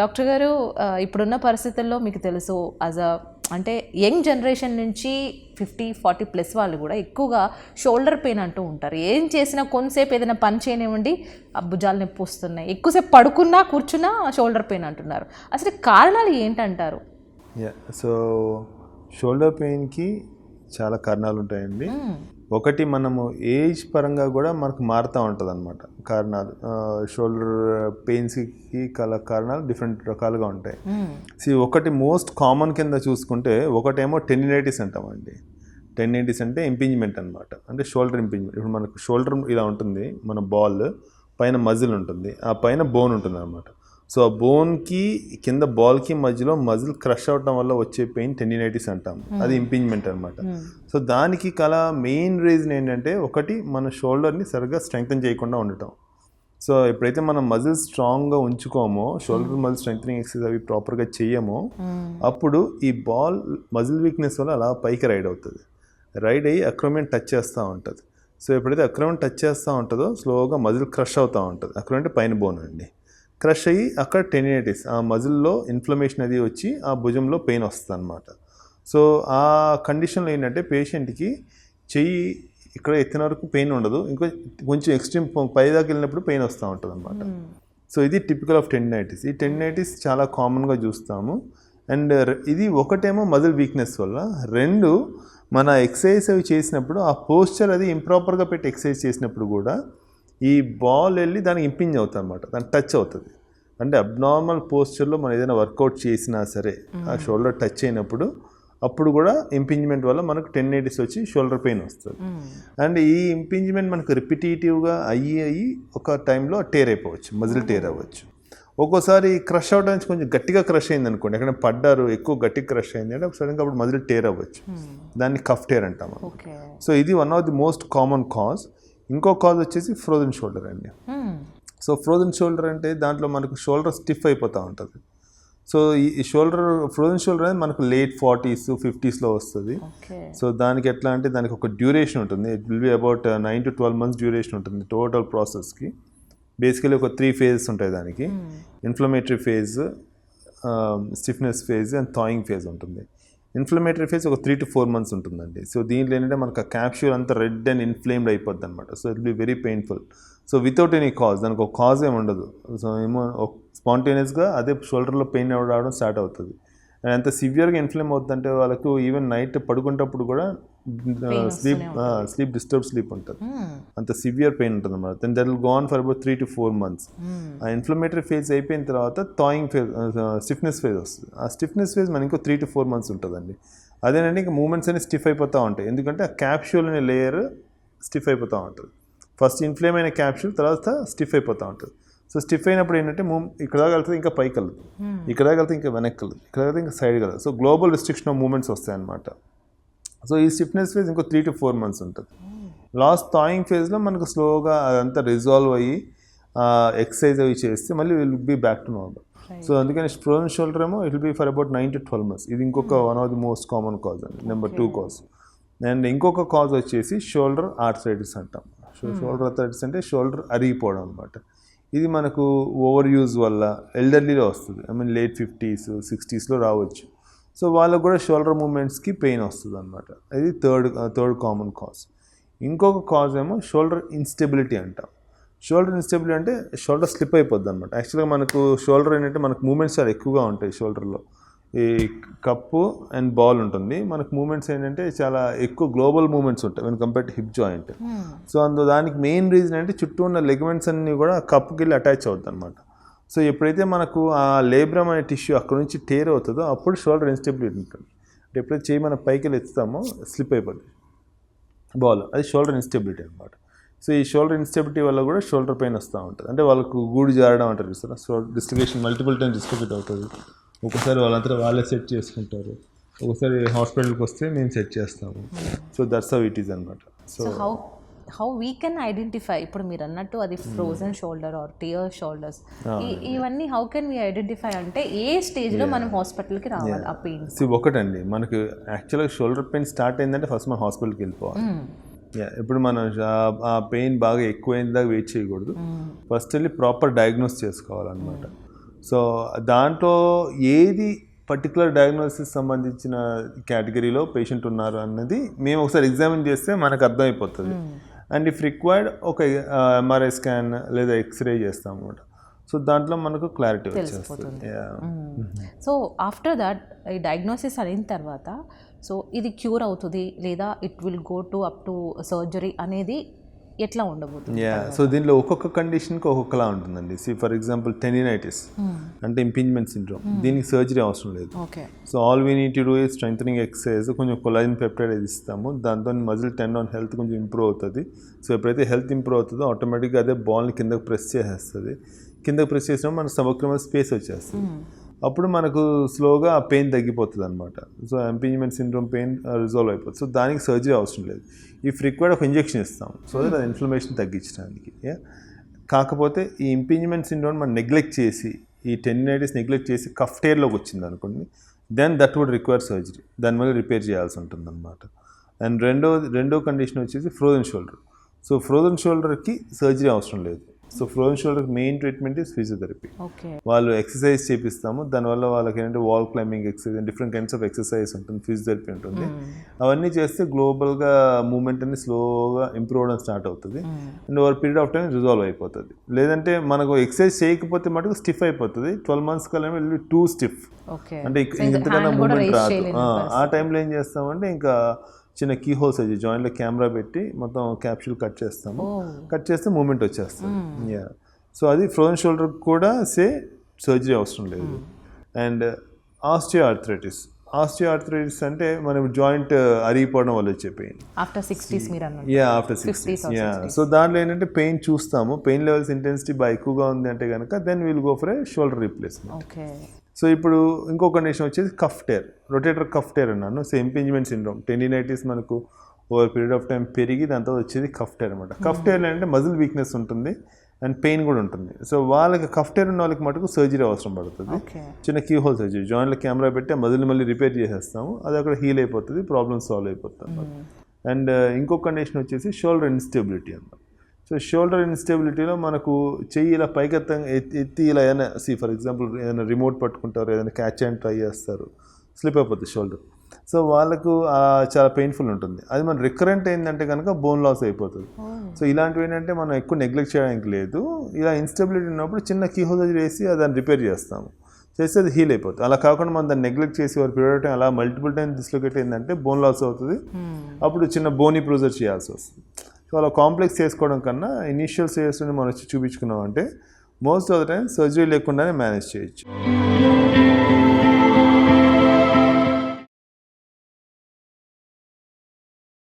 Doctor గారు ఇప్పుడున్న పరిస్థితుల్లో మీకు తెలుసు అంటే యంగ్ జనరేషన్ నుంచి 50-40+ వాళ్ళు కూడా ఎక్కువగా షోల్డర్ పెయిన్ అంటూ ఉంటారు. ఏం చేసినా కొంతసేపు ఏదైనా పని చేయనివ్వండి ఆ భుజాలు నొప్పి వస్తున్నాయి, ఎక్కువసేపు పడుకున్నా కూర్చున్నా షోల్డర్ పెయిన్ అంటున్నారు. అసలు కారణాలు ఏంటంటారు? సో షోల్డర్ పెయిన్కి చాలా కారణాలు ఉంటాయండి. ఒకటి, మనము ఏజ్ పరంగా కూడా మనకు మారుతూ ఉంటుంది అన్నమాట కారణాలు. షోల్డర్ పెయిన్స్కి కారణాలు డిఫరెంట్ రకాలుగా ఉంటాయి. ఒకటి మోస్ట్ కామన్ కింద చూసుకుంటే ఒకటేమో టెండినైటిస్ అంటామండి. టెండినైటిస్ అంటే ఇంపింజ్మెంట్ అనమాట, అంటే షోల్డర్ ఇంపింజ్మెంట్. ఇప్పుడు మనకు షోల్డర్ ఇలా ఉంటుంది, మన బాల్ పైన మజిల్ ఉంటుంది, ఆ పైన బోన్ ఉంటుంది అనమాట. సో ఆ బోన్కి కింద బాల్కి మధ్యలో మజిల్ క్రష్ అవడం వల్ల వచ్చే పెయిన్ టెండినైటిస్ అంటాం. అది ఇంపింజ్మెంట్ అనమాట. సో దానికి మెయిన్ రీజన్ ఏంటంటే, ఒకటి మన షోల్డర్ని సరిగ్గా స్ట్రెంగ్తన్ చేయకుండా ఉండటం. సో ఎప్పుడైతే మనం మజిల్ స్ట్రాంగ్గా ఉంచుకోమో, షోల్డర్ మజిల్ స్ట్రెంగ్తనింగ్ ఎక్సర్సైజ్ అవి ప్రాపర్గా చేయమో, అప్పుడు ఈ బాల్ మజిల్ వీక్నెస్ వల్ల అలా పైకి రైడ్ అవుతుంది. రైడ్ అయ్యి అక్రోమియన్ టచ్ చేస్తూ ఉంటుంది. సో ఎప్పుడైతే అక్రోమియన్ టచ్ చేస్తూ ఉంటుందో స్లోగా మజిల్ క్రష్ అవుతూ ఉంటుంది. అక్రోమియన్ అంటే పైన బోన్ అండి. క్రష్ అయ్యి అక్కడ టెండినైటిస్, ఆ మజిల్లో ఇన్ఫ్లమేషన్ అది వచ్చి ఆ భుజంలో పెయిన్ వస్తుంది అనమాట. సో ఆ కండిషన్లో ఏంటంటే పేషెంట్కి చెయ్యి ఇక్కడ ఎత్తిన వరకు పెయిన్ ఉండదు, కొంచెం ఎక్స్ట్రీమ్ పైదాకా వెళ్ళినప్పుడు పెయిన్ వస్తూ ఉంటుంది అనమాట. సో ఇది టిపికల్ ఆఫ్ టెండినైటిస్. ఈ టెండినైటిస్ చాలా కామన్గా చూస్తాము. అండ్ ఇది ఒకటేమో మజిల్ వీక్నెస్ వల్ల, రెండు మన ఎక్సర్సైజ్ అవి చేసినప్పుడు ఆ పోస్చర్ అది ఇంప్రాపర్గా పెట్టి ఎక్సర్సైజ్ చేసినప్పుడు కూడా ఈ బాల్ వెళ్ళి దానికి ఇంపింజ్ అవుతుంది అనమాట, దానికి టచ్ అవుతుంది. అంటే అబ్నార్మల్ పోస్చర్లో మనం ఏదైనా వర్కౌట్ చేసినా సరే ఆ షోల్డర్ టచ్ అయినప్పుడు అప్పుడు కూడా ఇంపింజ్మెంట్ వల్ల మనకు టెండినైటిస్ వచ్చి షోల్డర్ పెయిన్ వస్తుంది. అండ్ ఈ ఇంపింజ్మెంట్ మనకు రిపిటేటివ్గా అయ్యి ఒక టైంలో టేర్ అయిపోవచ్చు, మజిల్ టేర్ అవ్వచ్చు. ఒక్కోసారి క్రష్ అవడానికి కొంచెం గట్టిగా క్రష్ అయింది అనుకోండి, ఎక్కడైనా పడ్డారు, ఎక్కువ గట్టిగా క్రష్ అయింది అంటే సడన్గా అప్పుడు మజిల్ టేర్ అవ్వచ్చు. దాన్ని కఫ్ టేర్ అంటాము. సో ఇది one of the most common cause. ఇంకో కాజ్ వచ్చేసి ఫ్రోజన్ షోల్డర్ అండి. సో ఫ్రోజన్ షోల్డర్ అంటే దాంట్లో మనకు షోల్డర్ స్టిఫ్ అయిపోతూ ఉంటుంది. సో ఈ ఫ్రోజన్ షోల్డర్ అనేది మనకు లేట్ 40s 50sలో వస్తుంది. సో దానికి ఎట్లా అంటే దానికి ఒక డ్యూరేషన్ ఉంటుంది. It will be about 9 to 12 months duration ఉంటుంది టోటల్ ప్రాసెస్కి. బేసికలీ ఒక 3 phases ఉంటాయి దానికి. Inflammatory phase, stiffness phase and thawing phase ఉంటుంది. ఇన్ఫ్లమేటరీ ఫేజ్ ఒక 3 to 4 months ఉంటుందండి. సో దీంట్లో ఏంటంటే మనకు ఆ క్యాప్ష్యూల్ అంతా రెడ్ అండ్ ఇన్ఫ్లేమ్డ్ అయిపోద్ది అనమాట. So it be very painful. So without any cause, దానికి ఒక కాజ్ ఏమి ఉండదు. సో ఏమో స్పాంటేనియస్గా అదే షోల్డర్లో పెయిన్ రావడం స్టార్ట్ అవుతుంది. అండ్ ఎంత సివియర్గా ఇన్ఫ్లేమ్ అవుతుందంటే వాళ్ళకు ఈవెన్ నైట్ పడుకునేటప్పుడు కూడా స్లీప్ డిస్టర్బ్ స్లీప్ ఉంటుంది, అంత సివియర్ పెయిన్ ఉంటుంది అన్నమాట. Then that will go on for about 3 to 4 months. ఆ ఇన్ఫ్లమేటరీ ఫేజ్ అయిపోయిన తర్వాత థాయింగ్ ఫేజ్, స్టిఫ్నెస్ ఫేజ్ వస్తుంది. ఆ స్టిఫ్నెస్ ఫేజ్ మనకి ఇంకో 3 to 4 months ఉంటుందండి. అదేనండి ఇంకా మూమెంట్స్ అనేవి స్టిఫ్ అయిపోతూ ఉంటాయి, ఎందుకంటే ఆ క్యాప్ష్యూల్ అనే లేయర్ స్టిఫ్ అయిపోతూ ఉంటుంది. ఫస్ట్ ఇన్ఫ్లేమ్ అయిన క్యాప్ష్యూల్ తర్వాత స్టిఫ్ అయిపోతూ ఉంటుంది. సో స్టిఫ్ అయినప్పుడు ఏంటంటే ఇక్కడ దాకా వెళ్తుంది, ఇంకా పైకి వెళ్ళదు, ఇక్కడ దాకా వెళ్తే ఇంకా వెనక్కి వెళ్ళదు, ఇక్కడ దాకా ఇంకా సైడ్ వెళ్ళదు. So global restriction of movements వస్తాయి అన్నమాట. సో ఈ స్టిఫ్నెస్ ఫేజ్ ఇంకో 3 to 4 months ఉంటుంది. లాస్ట్ థాయింగ్ ఫేజ్లో మనకు స్లోగా అదంతా రిజాల్వ్ అయ్యి ఎక్సర్సైజ్ అవి చేస్తే మళ్ళీ will be back to normal. So అందుకని ఫ్రోజన్ షోల్డర్ ఏమో it will be for about 9 to 12 months. ఇది ఇంకొక one of the most common cause అండి, నెంబర్ 2 కాజ్. అండ్ ఇంకొక కాజ్ వచ్చేసి షోల్డర్ ఆర్థరైటిస్ అంటాం. షోల్డర్ ఆర్థరైటిస్ అంటే షోల్డర్ అరిగిపోవడం అనమాట. ఇది మనకు ఓవర్ యూజ్ వల్ల ఎల్డర్లీలో వస్తుంది. లేట్ 50s 60sలో రావచ్చు. సో వాళ్ళకు కూడా షోల్డర్ మూమెంట్స్కి పెయిన్ వస్తుంది అనమాట. ఇది థర్డ్ కామన్ కాజ్. ఇంకొక కాజ్ ఏమో షోల్డర్ ఇన్స్టెబిలిటీ అంటాం. షోల్డర్ ఇన్స్టెబిలిటీ అంటే షోల్డర్ స్లిప్ అయిపోద్ది అనమాట. యాక్చువల్గా మనకు షోల్డర్ ఏంటంటే మనకు మూమెంట్స్ చాలా ఎక్కువగా ఉంటాయి షోల్డర్లో. ఈ కప్పు అండ్ బాల్ ఉంటుంది, మనకు మూమెంట్స్ ఏంటంటే చాలా ఎక్కువ గ్లోబల్ మూమెంట్స్ ఉంటాయి when compare to hip joint. So దానికి మెయిన్ రీజన్ అంటే చుట్టూ ఉన్న లెగమెంట్స్ అన్నీ కూడా కప్పుకి వెళ్ళి అటాచ్ అవుతుంది అనమాట. సో ఎప్పుడైతే మనకు ఆ లేబ్రమ్ అనే టిష్యూ అక్కడ నుంచి టేర్ అవుతుందో అప్పుడు షోల్డర్ ఇన్స్టెబిలిటీ ఉంటుంది. అంటే ఎప్పుడైతే చేయి మన పైకి వెళ్ళి ఎత్తుతామో స్లిప్ అయిపోతుంది బాల్, అది షోల్డర్ ఇన్స్టెబిలిటీ అనమాట. సో ఈ షోల్డర్ ఇన్స్టెబిలిటీ వల్ల కూడా షోల్డర్ పెయిన్ వస్తూ ఉంటుంది. అంటే వాళ్ళకు గూడు జారడం అంటారు చూస్తారా, so distribution multiple times distribute అవుతుంది. ఒకసారి వాళ్ళంతా వాళ్ళే సెట్ చేసుకుంటారు, ఒకసారి హాస్పిటల్కి వస్తే మేము సెట్ చేస్తాము. So that's how it is అనమాట. So how we can identify, ఇప్పుడు మీరు అన్నట్టు అది frozen shoulder or tear shoulders, ఇవన్నీ హౌ కెన్ వీ ఐడెంటిఫై అంటే ఏ స్టేజ్లో మనం హాస్పిటల్కి రావాలి ఆ పెయిన్స్? ఒకటండి, మనకు యాక్చువల్గా షోల్డర్ పెయిన్ స్టార్ట్ అయిందంటే ఫస్ట్ మనం హాస్పిటల్కి వెళ్ళిపోవాలి. ఇప్పుడు మనం ఆ పెయిన్ బాగా ఎక్కువైన దాకా వెయిట్ చేయకూడదు, ఫస్ట్ వెళ్ళి ప్రాపర్ డయాగ్నోస్ చేసుకోవాలన్నమాట. సో దాంట్లో ఏది పర్టికులర్ డయాగ్నోసిస్ సంబంధించిన కేటగిరీలో పేషెంట్ ఉన్నారు అన్నది మేము ఒకసారి ఎగ్జామిన్ చేస్తే మనకు అర్థమైపోతుంది. అండ్ ఇఫ్ రిక్వైర్డ్ ఒక ఎంఆర్ఐ స్కాన్ లేదా ఎక్స్రే చేస్తాం అన్నమాట. సో దాంట్లో మనకు క్లారిటీ వచ్చేస్తుంది. సో ఆఫ్టర్ దట్ ఈ డయాగ్నోసిస్ అయిన తర్వాత సో ఇది క్యూర్ అవుతుంది లేదా it will go to up to surgery అనేది ఎట్లా ఉండబోతుంది? సో దీనిలో ఒక్కొక్క కండిషన్కి ఒక్కొక్కలా ఉంటుందండి. ఫర్ ఎగ్జాంపుల్ టెండినైటిస్ అంటే ఇంపింజ్మెంట్ సిండ్రోమ్, దీనికి సర్జరీ అవసరం లేదు. Okay. So all we need to do is strengthening exercise, కొంచెం కొలాజిన్ పెప్టైడ్ ఇస్తాము, దాంతో మజిల్ టెండన్ హెల్త్ కొంచెం ఇంప్రూవ్ అవుతుంది. సో ఎప్పుడైతే హెల్త్ ఇంప్రూవ్ అవుతుందో ఆటోమేటిక్గా అదే బాల్ని కిందకు ప్రెస్ చేసేస్తుంది. కిందకు ప్రెస్ చేసినప్పుడు మన సమగ్రమైన స్పేస్ వచ్చేస్తుంది. అప్పుడు మనకు స్లోగా ఆ పెయిన్ తగ్గిపోతుంది అనమాట. So impingement syndrome pain resolve అయిపోతుంది. సో దానికి సర్జరీ అవసరం లేదు. ఇఫ్ రిక్వైర్డ్ ఒక ఇంజెక్షన్ ఇస్తాం సో దట్ ఇన్ఫ్లమేషన్ తగ్గించడానికి. కాకపోతే ఈ ఇంపింజ్మెంట్ సిండ్రోమ్ మనం నెగ్లెక్ట్ చేసి, ఈ టెండినైటిస్ నెగ్లెక్ట్ చేసి కఫ్ టేర్లోకి వచ్చింది అనుకోండి, then that would require surgery. దానివల్ల రిపేర్ చేయాల్సి ఉంటుంది అనమాట. అండ్ రెండో కండిషన్ వచ్చేసి ఫ్రోజన్ షోల్డర్. సో ఫ్రోజన్ షోల్డర్కి సర్జరీ అవసరం లేదు. సో ఫ్రోజన్ షోల్డర్కి మెయిన్ ట్రీట్మెంట్ ఈజ్ ఫిజియోథెరపీ. వాళ్ళు ఎక్సర్సైజ్ చేపిస్తాము, దానివల్ల వాళ్ళకి ఏంటంటే wall climbing exercise, different kinds of exercise ఉంటుంది, ఫిజియోథెరపీ ఉంటుంది. అవన్నీ చేస్తే గ్లోబల్గా మూమెంట్ అనేది స్లోగా ఇంప్రూవ్ అవడం స్టార్ట్ అవుతుంది. And over period of time resolve అయిపోతుంది. లేదంటే మనకు ఎక్సర్సైజ్ చేయకపోతే మటుకు స్టిఫ్ అయిపోతుంది. 12 months కల్లా వెళ్ళి టూ స్టిఫ్, అంటే ఇంతకన్నా మూమెంట్ రాదు. ఆ టైంలో ఏం చేస్తామంటే ఇంకా చిన్న కీ హోల్స్ వచ్చి జాయింట్లో కెమెరా పెట్టి మొత్తం క్యాప్సూల్ కట్ చేస్తాము. కట్ చేస్తే మూమెంట్ వచ్చేస్తుంది. సో అది ఫ్రోజన్ షోల్డర్ కూడా సర్జరీ అవసరం లేదు. అండ్ ఆస్టియోఆర్థరైటిస్ అంటే మనం జాయింట్ అరిగిపోవడం వల్ల వచ్చే పెయిన్ ఆఫ్టర్ 60s మీరు అన్నారు. After 60s. సో దాంట్లో ఏంటంటే పెయిన్ చూస్తాము, పెయిన్ లెవెల్స్ ఇంటెన్సిటీ బాగా ఎక్కువగా ఉంది అంటే కనుక then will go for a shoulder replacement. Okay. So ఇప్పుడు ఇంకో కండిషన్ వచ్చేసి cuff tear, rotator cuff tear అన్నాను. సో ఇంపింజ్మెంట్ సిండ్రోమ్, టెండినైటిస్ మనకు ఓవర్ పీరియడ్ ఆఫ్ టైం పెరిగి దాంతో వచ్చేది కఫ్ టేర్ అనమాట. కఫ్ టేర్ అంటే మజిల్ వీక్నెస్ ఉంటుంది అండ్ పెయిన్ కూడా ఉంటుంది. సో వాళ్ళకి కఫ్ టేర్ ఉన్న వాళ్ళకి మటుకు సర్జరీ అవసరం పడుతుంది. చిన్న కీ హోల్ సర్జరీ, జాయింట్లో కెమెరా పెట్టి ఆ మజిల్ని మళ్ళీ రిపేర్ చేసేస్తాము, అది అక్కడ హీల్ అయిపోతుంది, ప్రాబ్లమ్ సాల్వ్ అయిపోతుంది. అండ్ ఇంకో కండిషన్ వచ్చేసి షోల్డర్ ఇన్స్టెబిలిటీ అన్నమాట. సో షోల్డర్ ఇన్స్టెబిలిటీలో మనకు చెయ్యి ఇలా పైకెత్తంగా ఎత్తి ఇలా ఏదైనా ఫర్ ఎగ్జాంపుల్ ఏదైనా రిమోట్ పట్టుకుంటారు, ఏదైనా క్యాచ్ అండ్ ట్రై చేస్తారు, స్లిప్ అయిపోతుంది షోల్డర్. సో వాళ్ళకు చాలా పెయిన్ఫుల్ ఉంటుంది. అది మన రికరెంట్ అయిందంటే కనుక బోన్ లాస్ అయిపోతుంది. సో ఇలాంటివి ఏంటంటే మనం ఎక్కువ నెగ్లెక్ట్ చేయడానికి లేదు. ఇలా ఇన్స్టెబిలిటీ ఉన్నప్పుడు చిన్న కీహోల్ వేసి దాన్ని రిపేర్ చేస్తాము, చేస్తే అది హీల్ అయిపోతుంది. అలా కాకుండా మనం దాన్ని నెగ్లెక్ట్ చేసి వారి పీరియడ్ టైం అలా మల్టిపుల్ టైం డిస్లొకేట్ అయిందంటే బోన్ లాస్ అవుతుంది. అప్పుడు చిన్న బోనీ ప్రొసీజర్ చేయాల్సి వస్తుంది. సో అలా కాంప్లెక్స్ చేసుకోవడం కన్నా ఇనీషియల్ స్టేజ్లోనే మనం వచ్చి చూపించుకున్నాం అంటే most of the time surgery లేకుండానే మేనేజ్ చేయొచ్చు.